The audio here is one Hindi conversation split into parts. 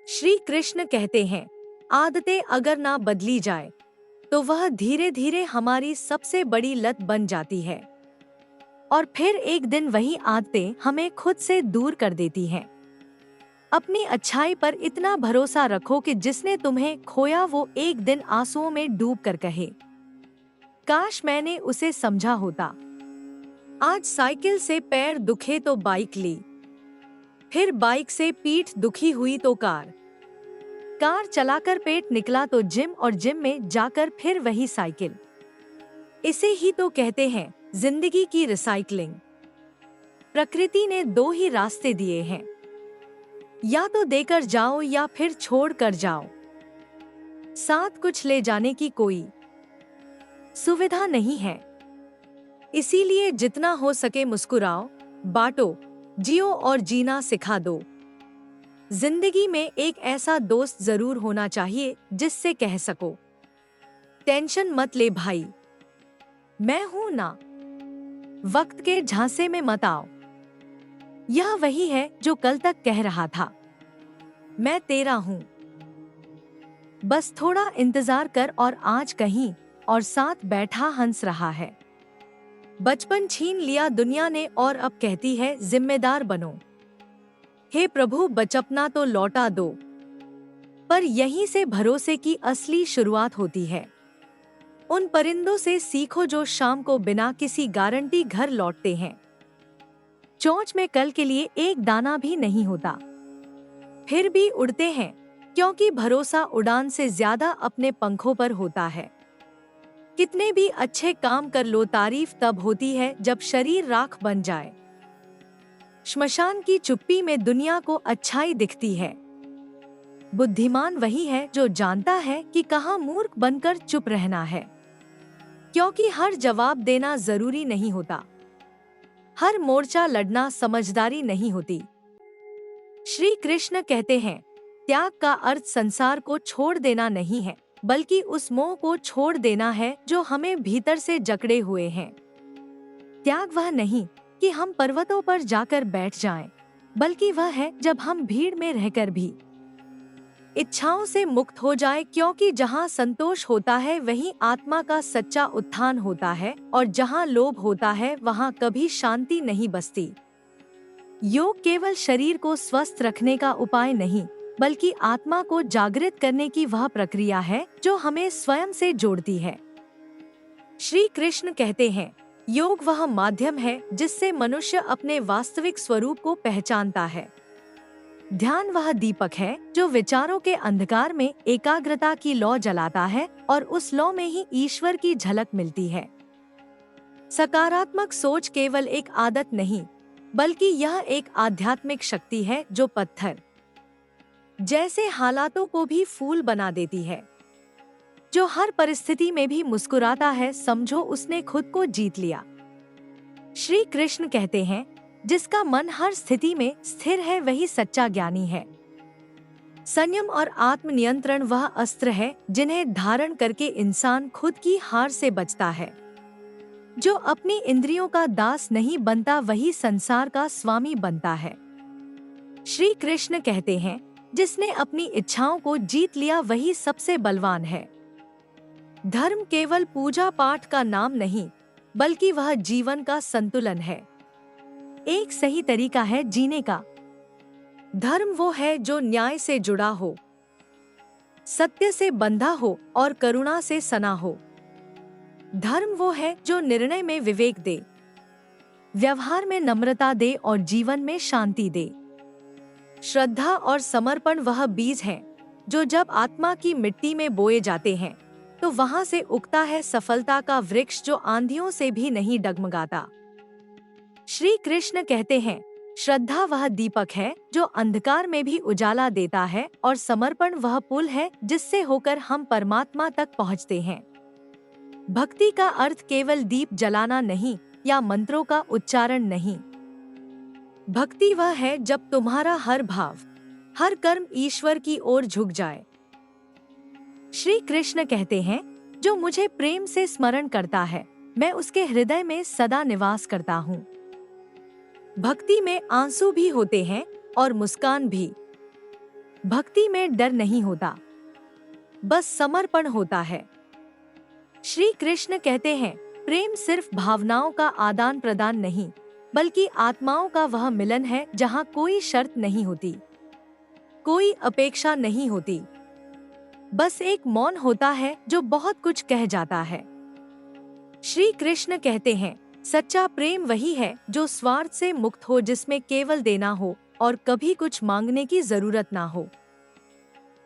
श्री कृष्ण कहते हैं, आदतें अगर ना बदली जाए तो वह धीरे धीरे हमारी सबसे बड़ी लत बन जाती है और फिर एक दिन वही आदतें हमें खुद से दूर कर देती हैं। अपनी अच्छाई पर इतना भरोसा रखो कि जिसने तुम्हें खोया वो एक दिन आंसुओं में डूब कर कहे, काश मैंने उसे समझा होता। आज साइकिल से पैर दुखे तो बाइक ली, फिर बाइक से पीठ दुखी हुई तो कार चलाकर पेट निकला तो जिम, और जिम में जाकर फिर वही साइकिल। इसे ही तो कहते हैं जिंदगी की रिसाइकलिंग। प्रकृति ने दो ही रास्ते दिए हैं, या तो देकर जाओ या फिर छोड़ कर जाओ। साथ कुछ ले जाने की कोई सुविधा नहीं है, इसीलिए जितना हो सके मुस्कुराओ, बांटो, जियो और जीना सिखा दो। जिंदगी में एक ऐसा दोस्त जरूर होना चाहिए जिससे कह सको, टेंशन मत ले भाई, मैं हूं ना, वक्त के झांसे में मत आओ। यह वही है जो कल तक कह रहा था, मैं तेरा हूं, बस थोड़ा इंतजार कर, और आज कहीं और साथ बैठा हंस रहा है। बचपन छीन लिया दुनिया ने और अब कहती है जिम्मेदार बनो। हे प्रभु बचपना तो लौटा दो। पर यहीं से भरोसे की असली शुरुआत होती है। उन परिंदों से सीखो जो शाम को बिना किसी गारंटी घर लौटते हैं। चोंच में कल के लिए एक दाना भी नहीं होता, फिर भी उड़ते हैं, क्योंकि भरोसा उड़ान से ज्यादा अपने पंखों पर होता है। कितने भी अच्छे काम कर लो, तारीफ तब होती है जब शरीर राख बन जाए। श्मशान की चुप्पी में दुनिया को अच्छाई दिखती है। बुद्धिमान वही है जो जानता है कि कहाँ मूर्ख बनकर चुप रहना है, क्योंकि हर जवाब देना जरूरी नहीं होता, हर मोर्चा लड़ना समझदारी नहीं होती। श्री कृष्ण कहते हैं, त्याग का अर्थ संसार को छोड़ देना नहीं है, बल्कि उस मोह को छोड़ देना है जो हमें भीतर से जकड़े हुए हैं। त्याग वह नहीं कि हम पर्वतों पर जाकर बैठ जाएं, बल्कि वह है जब हम भीड़ में रहकर भी इच्छाओं से मुक्त हो जाए, क्योंकि जहाँ संतोष होता है वहीं आत्मा का सच्चा उत्थान होता है, और जहाँ लोभ होता है वहाँ कभी शांति नहीं बसती। योग केवल शरीर को स्वस्थ रखने का उपाय नहीं, बल्कि आत्मा को जागृत करने की वह प्रक्रिया है जो हमें स्वयं से जोड़ती है। श्री कृष्ण कहते हैं, योग वह माध्यम है जिससे मनुष्य अपने वास्तविक स्वरूप को पहचानता है। ध्यान वह दीपक है जो विचारों के अंधकार में एकाग्रता की लौ जलाता है, और उस लौ में ही ईश्वर की झलक मिलती है। सकारात्मक सोच केवल एक आदत नहीं, बल्कि यह एक आध्यात्मिक शक्ति है जो पत्थर जैसे हालातों को भी फूल बना देती है। जो हर परिस्थिति में भी मुस्कुराता है, समझो उसने खुद को जीत लिया। श्री कृष्ण कहते हैं, जिसका मन हर स्थिति में स्थिर है वही सच्चा ज्ञानी है। संयम और आत्मनियंत्रण वह अस्त्र है जिन्हें धारण करके इंसान खुद की हार से बचता है। जो अपनी इंद्रियों का दास नहीं बनता वही संसार का स्वामी बनता है। श्री कृष्ण कहते हैं, जिसने अपनी इच्छाओं को जीत लिया वही सबसे बलवान है। धर्म केवल पूजा पाठ का नाम नहीं, बल्कि वह जीवन का संतुलन है, एक सही तरीका है जीने का। धर्म वो है जो न्याय से जुड़ा हो, सत्य से बंधा हो और करुणा से सना हो। धर्म वो है जो निर्णय में विवेक दे, व्यवहार में नम्रता दे और जीवन में शांति दे। श्रद्धा और समर्पण वह बीज हैं जो जब आत्मा की मिट्टी में बोए जाते हैं तो वहां से उगता है सफलता का वृक्ष जो आंधियों से भी नहीं डगमगाता। श्री कृष्ण कहते हैं, श्रद्धा वह दीपक है जो अंधकार में भी उजाला देता है, और समर्पण वह पुल है जिससे होकर हम परमात्मा तक पहुँचते हैं। भक्ति का अर्थ केवल दीप जलाना नहीं या मंत्रों का उच्चारण नहीं। भक्ति वह है जब तुम्हारा हर भाव, हर कर्म ईश्वर की ओर झुक जाए। श्री कृष्ण कहते हैं, जो मुझे प्रेम से स्मरण करता है मैं उसके हृदय में सदा निवास करता हूँ। भक्ति में आंसू भी होते हैं और मुस्कान भी। भक्ति में डर नहीं होता, बस समर्पण होता है। श्री कृष्ण कहते हैं, प्रेम सिर्फ भावनाओं का आदान प्रदान नहीं, बल्कि आत्माओं का वह मिलन है जहाँ कोई शर्त नहीं होती, कोई अपेक्षा नहीं होती, बस एक मौन होता है जो बहुत कुछ कह जाता है। श्री कृष्ण कहते हैं, सच्चा प्रेम वही है जो स्वार्थ से मुक्त हो, जिसमें केवल देना हो और कभी कुछ मांगने की जरूरत ना हो।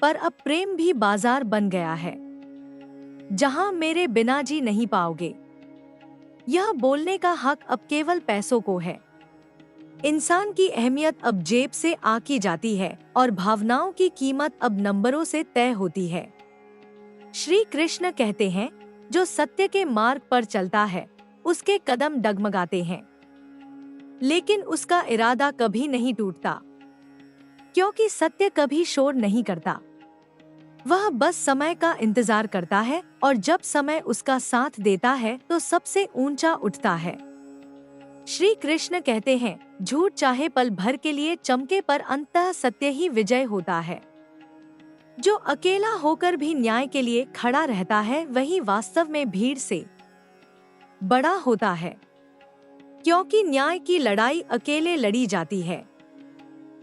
पर अब प्रेम भी बाजार बन गया है, जहां मेरे बिना जी नहीं पाओगे, यह बोलने का हक अब केवल पैसों को है। इंसान की अहमियत अब जेब से आकी जाती है और भावनाओं की कीमत अब नंबरों से तय होती है। श्री कृष्ण कहते हैं, जो सत्य के मार्ग पर चलता है उसके कदम डगमगाते हैं, लेकिन उसका इरादा कभी नहीं टूटता, क्योंकि सत्य कभी शोर नहीं करता। वह बस समय का इंतजार करता है और जब समय उसका साथ देता है तो सबसे ऊंचा उठता है। श्री कृष्ण कहते हैं, झूठ चाहे पल भर के लिए चमके, पर अंततः सत्य ही विजय होता है। जो अकेला होकर भी न्याय के लिए खड़ा रहता है वही वास्तव में भीड़ से बड़ा होता है, क्योंकि न्याय की लड़ाई अकेले लड़ी जाती है,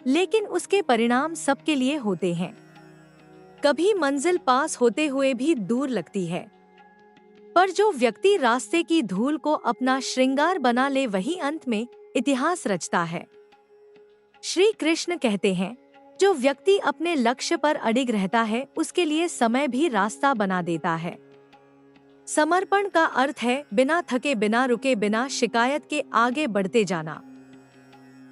लेकिन उसके परिणाम सबके लिए होते हैं। कभी मंजिल पास होते हुए भी दूर लगती है, पर जो व्यक्ति रास्ते की धूल को अपना श्रृंगार बना ले वही अंत में इतिहास रचता है। श्री कृष्ण कहते हैं, जो व्यक्ति अपने लक्ष्य पर अडिग रहता है उसके लिए समय भी रास्ता बना देता है। समर्पण का अर्थ है बिना थके, बिना रुके, बिना शिकायत के आगे बढ़ते जाना।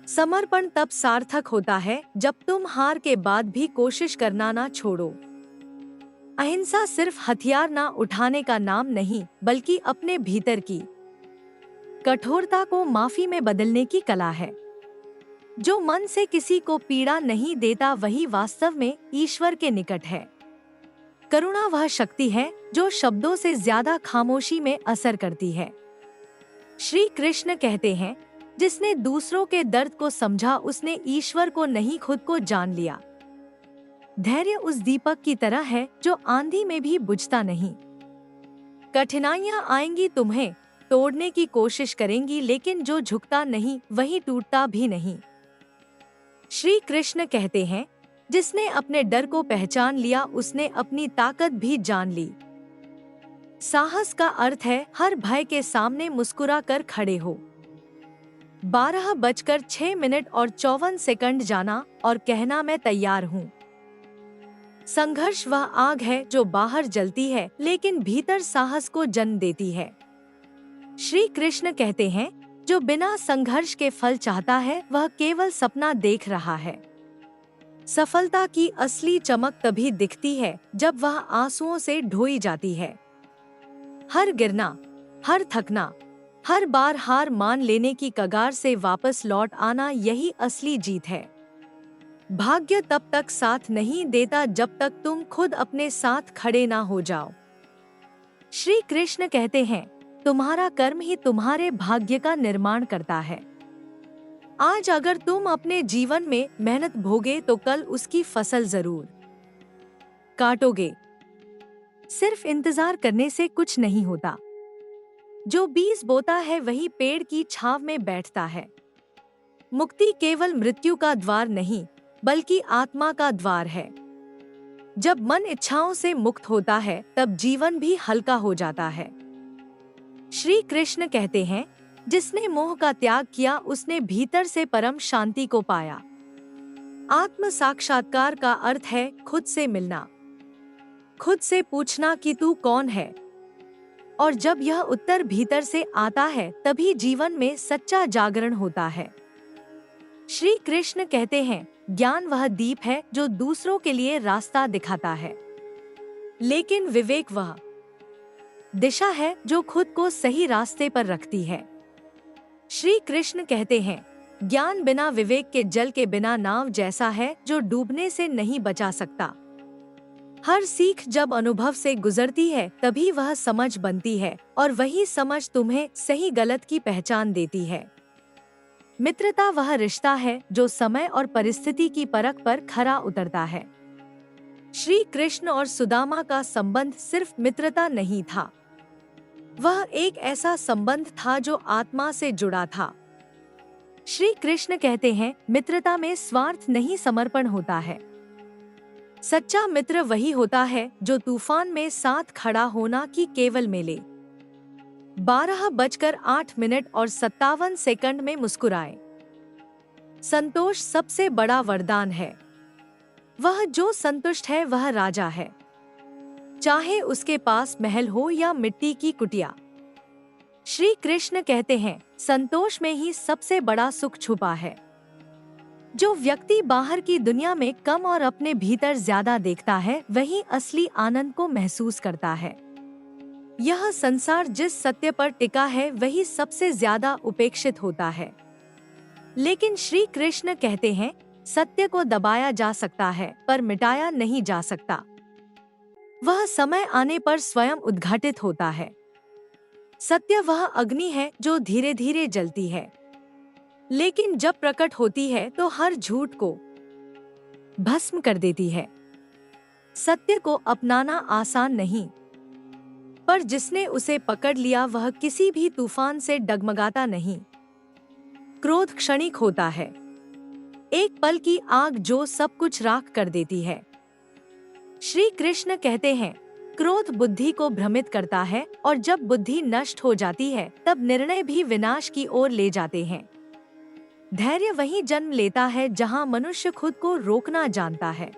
समर्पण तब सार्थक होता है जब तुम हार के बाद भी कोशिश करना ना छोड़ो। अहिंसा सिर्फ हथियार ना उठाने का नाम नहीं, बल्कि अपने भीतर की कठोरता को माफी में बदलने की कला है। जो मन से किसी को पीड़ा नहीं देता वही वास्तव में ईश्वर के निकट है। करुणा वह शक्ति है जो शब्दों से ज्यादा खामोशी में असर करती है। श्री कृष्ण कहते हैं, जिसने दूसरों के दर्द को समझा उसने ईश्वर को नहीं खुद को जान लिया। धैर्य उस दीपक की तरह है जो आंधी में भी बुझता नहीं। कठिनाइयां आएंगी, तुम्हें तोड़ने की कोशिश करेंगी, लेकिन जो झुकता नहीं वही टूटता भी नहीं। श्री कृष्ण कहते हैं, जिसने अपने डर को पहचान लिया उसने अपनी ताकत भी जान ली। साहस का अर्थ है हर भय के सामने मुस्कुरा कर खड़े हो। 12:06 और 54 सेकंड जाना और कहना, मैं तैयार हूँ। संघर्ष वह आग है जो बाहर जलती है लेकिन भीतर साहस को जन्म देती है। श्री कृष्ण कहते हैं, जो बिना संघर्ष के फल चाहता है वह केवल सपना देख रहा है। सफलता की असली चमक तभी दिखती है जब वह आंसुओं से ढोई जाती है। हर गिरना, हर थकना, हर बार हार मान लेने की कगार से वापस लौट आना, यही असली जीत है। भाग्य तब तक साथ नहीं देता जब तक तुम खुद अपने साथ खड़े ना हो जाओ। श्री कृष्ण कहते हैं, तुम्हारा कर्म ही तुम्हारे भाग्य का निर्माण करता है। आज अगर तुम अपने जीवन में मेहनत भोगे तो कल उसकी फसल जरूर काटोगे। सिर्फ इंतजार करने से कुछ नहीं होता। जो बीज बोता है वही पेड़ की छांव में बैठता है। मुक्ति केवल मृत्यु का द्वार नहीं, बल्कि आत्मा का द्वार है। जब मन इच्छाओं से मुक्त होता है तब जीवन भी हल्का हो जाता है। श्री कृष्ण कहते हैं, जिसने मोह का त्याग किया उसने भीतर से परम शांति को पाया। आत्म साक्षात्कार का अर्थ है खुद से मिलना, खुद से पूछना कि तू कौन है, और जब यह उत्तर भीतर से आता है तभी जीवन में सच्चा जागरण होता है। श्री कृष्ण कहते हैं, ज्ञान वह दीप है जो दूसरों के लिए रास्ता दिखाता है, लेकिन विवेक वह दिशा है जो खुद को सही रास्ते पर रखती है। श्री कृष्ण कहते हैं, ज्ञान बिना विवेक के जल के बिना नाव जैसा है जो डूबने से नहीं बचा सकता। हर सीख जब अनुभव से गुजरती है तभी वह समझ बनती है और वही समझ तुम्हें सही गलत की पहचान देती है। मित्रता वह रिश्ता है जो समय और परिस्थिति की परख पर खरा उतरता है। श्री कृष्ण और सुदामा का संबंध सिर्फ मित्रता नहीं था, वह एक ऐसा संबंध था जो आत्मा से जुड़ा था। श्री कृष्ण कहते हैं, मित्रता में स्वार्थ नहीं समर्पण होता है। सच्चा मित्र वही होता है जो तूफान में साथ खड़ा होना की केवल मेले 12:08 और 57 सेकंड में मुस्कुराए। संतोष सबसे बड़ा वरदान है। वह जो संतुष्ट है वह राजा है, चाहे उसके पास महल हो या मिट्टी की कुटिया। श्री कृष्ण कहते हैं, संतोष में ही सबसे बड़ा सुख छुपा है। जो व्यक्ति बाहर की दुनिया में कम और अपने भीतर ज्यादा देखता है, वही असली आनंद को महसूस करता है। यह संसार जिस सत्य पर टिका है वही सबसे ज्यादा उपेक्षित होता है। लेकिन श्री कृष्ण कहते हैं, सत्य को दबाया जा सकता है पर मिटाया नहीं जा सकता। वह समय आने पर स्वयं उद्घाटित होता है। सत्य वह अग्नि है जो धीरे धीरे जलती है, लेकिन जब प्रकट होती है तो हर झूठ को भस्म कर देती है। सत्य को अपनाना आसान नहीं, पर जिसने उसे पकड़ लिया वह किसी भी तूफान से डगमगाता नहीं। क्रोध क्षणिक होता है, एक पल की आग जो सब कुछ राख कर देती है। श्री कृष्ण कहते हैं, क्रोध बुद्धि को भ्रमित करता है और जब बुद्धि नष्ट हो जाती है तब निर्णय भी विनाश की ओर ले जाते हैं। धैर्य वहीं जन्म लेता है जहां मनुष्य खुद को रोकना जानता है,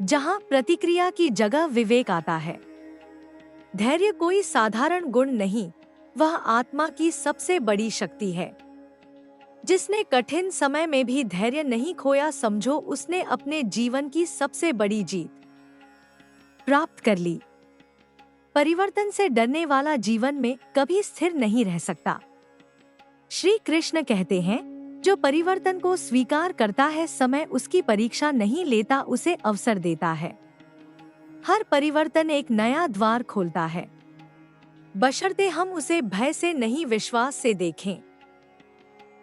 जहां प्रतिक्रिया की जगह विवेक आता है। धैर्य कोई साधारण गुण नहीं, वह आत्मा की सबसे बड़ी शक्ति है। जिसने कठिन समय में भी धैर्य नहीं खोया, समझो उसने अपने जीवन की सबसे बड़ी जीत प्राप्त कर ली। परिवर्तन से डरने वाला जीवन में कभी स्थिर नहीं रह सकता। श्री कृष्ण कहते हैं, जो परिवर्तन को स्वीकार करता है, समय उसकी परीक्षा नहीं लेता, उसे अवसर देता है। हर परिवर्तन एक नया द्वार खोलता है, बशर्ते हम उसे भय से नहीं विश्वास से देखें।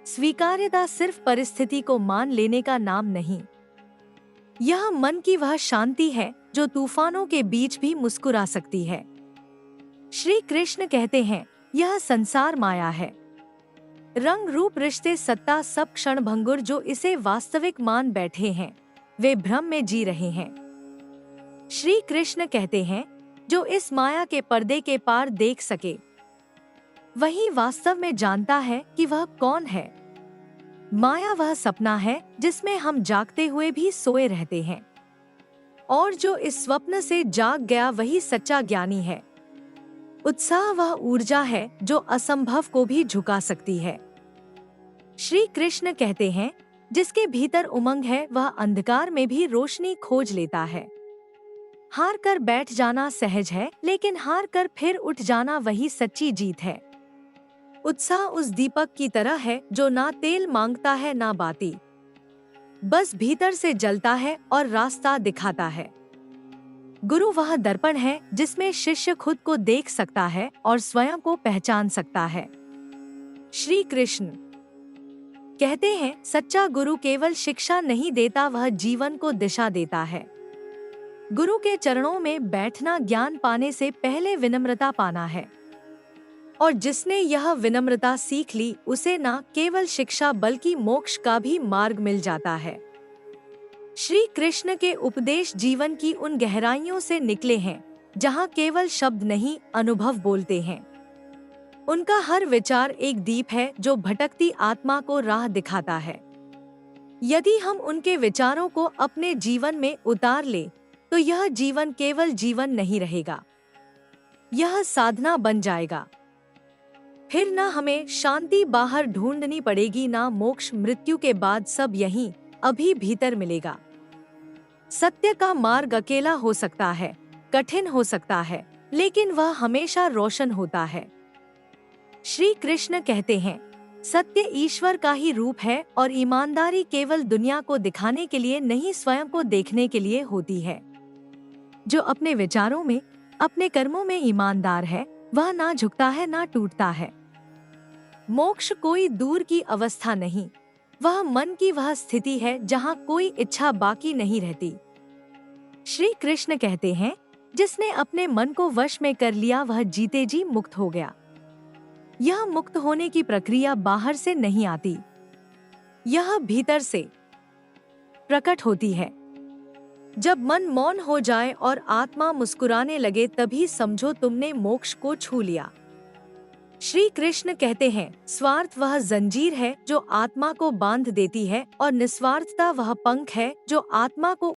स्वीकार्यता सिर्फ परिस्थिति को मान लेने का नाम नहीं, यह मन की वह शांति है जो तूफानों के बीच भी मुस्कुरा सकती है। श्री कृष्ण कहते हैं, यह संसार माया है। रंग रूप रिश्ते सत्ता सब क्षणभंगुर, जो इसे वास्तविक मान बैठे हैं वे भ्रम में जी रहे हैं। श्री कृष्ण कहते हैं, जो इस माया के पर्दे के पार देख सके वही वास्तव में जानता है कि वह कौन है। माया वह सपना है जिसमें हम जागते हुए भी सोए रहते हैं, और जो इस स्वप्न से जाग गया वही सच्चा ज्ञानी है। उत्साह वह ऊर्जा है जो असंभव को भी झुका सकती है। श्री कृष्ण कहते हैं, जिसके भीतर उमंग है वह अंधकार में भी रोशनी खोज लेता है। हार कर बैठ जाना सहज है, लेकिन हार कर फिर उठ जाना वही सच्ची जीत है। उत्साह उस दीपक की तरह है जो ना तेल मांगता है ना बाती, बस भीतर से जलता है और रास्ता दिखाता है। गुरु वह दर्पण है जिसमें शिष्य खुद को देख सकता है और स्वयं को पहचान सकता है। श्री कृष्ण कहते हैं, सच्चा गुरु केवल शिक्षा नहीं देता, वह जीवन को दिशा देता है। गुरु के चरणों में बैठना ज्ञान पाने से पहले विनम्रता पाना है, और जिसने यह विनम्रता सीख ली उसे न केवल शिक्षा बल्कि मोक्ष का भी मार्ग मिल जाता है। श्री कृष्ण के उपदेश जीवन की उन गहराइयों से निकले हैं जहाँ केवल शब्द नहीं, अनुभव बोलते हैं। उनका हर विचार एक दीप है जो भटकती आत्मा को राह दिखाता है। यदि हम उनके विचारों को अपने जीवन में उतार ले तो यह जीवन केवल जीवन नहीं रहेगा, यह साधना बन जाएगा। फिर न हमें शांति बाहर ढूंढनी पड़ेगी, ना मोक्ष, मृत्यु के बाद सब यहीं अभी भीतर मिलेगा। सत्य का मार्ग अकेला हो सकता है, कठिन हो सकता है, लेकिन वह हमेशा रोशन होता है। श्री कृष्ण कहते हैं, सत्य ईश्वर का ही रूप है और ईमानदारी केवल दुनिया को दिखाने के लिए नहीं, स्वयं को देखने के लिए होती है। जो अपने विचारों में, अपने कर्मों में ईमानदार है, वह ना झुकता है ना टूटता है। मोक्ष कोई दूर की अवस्था नहीं, वह मन की वह स्थिति है जहाँ कोई इच्छा बाकी नहीं रहती। श्री कृष्ण कहते हैं, जिसने अपने मन को वश में कर लिया वह जीते जी मुक्त हो गया। यह मुक्त होने की प्रक्रिया बाहर से नहीं आती, यह भीतर से प्रकट होती है। जब मन मौन हो जाए और आत्मा मुस्कुराने लगे तभी समझो तुमने मोक्ष को छू लिया। श्री कृष्ण कहते हैं, स्वार्थ वह जंजीर है जो आत्मा को बांध देती है और निस्वार्थता वह पंख है जो आत्मा को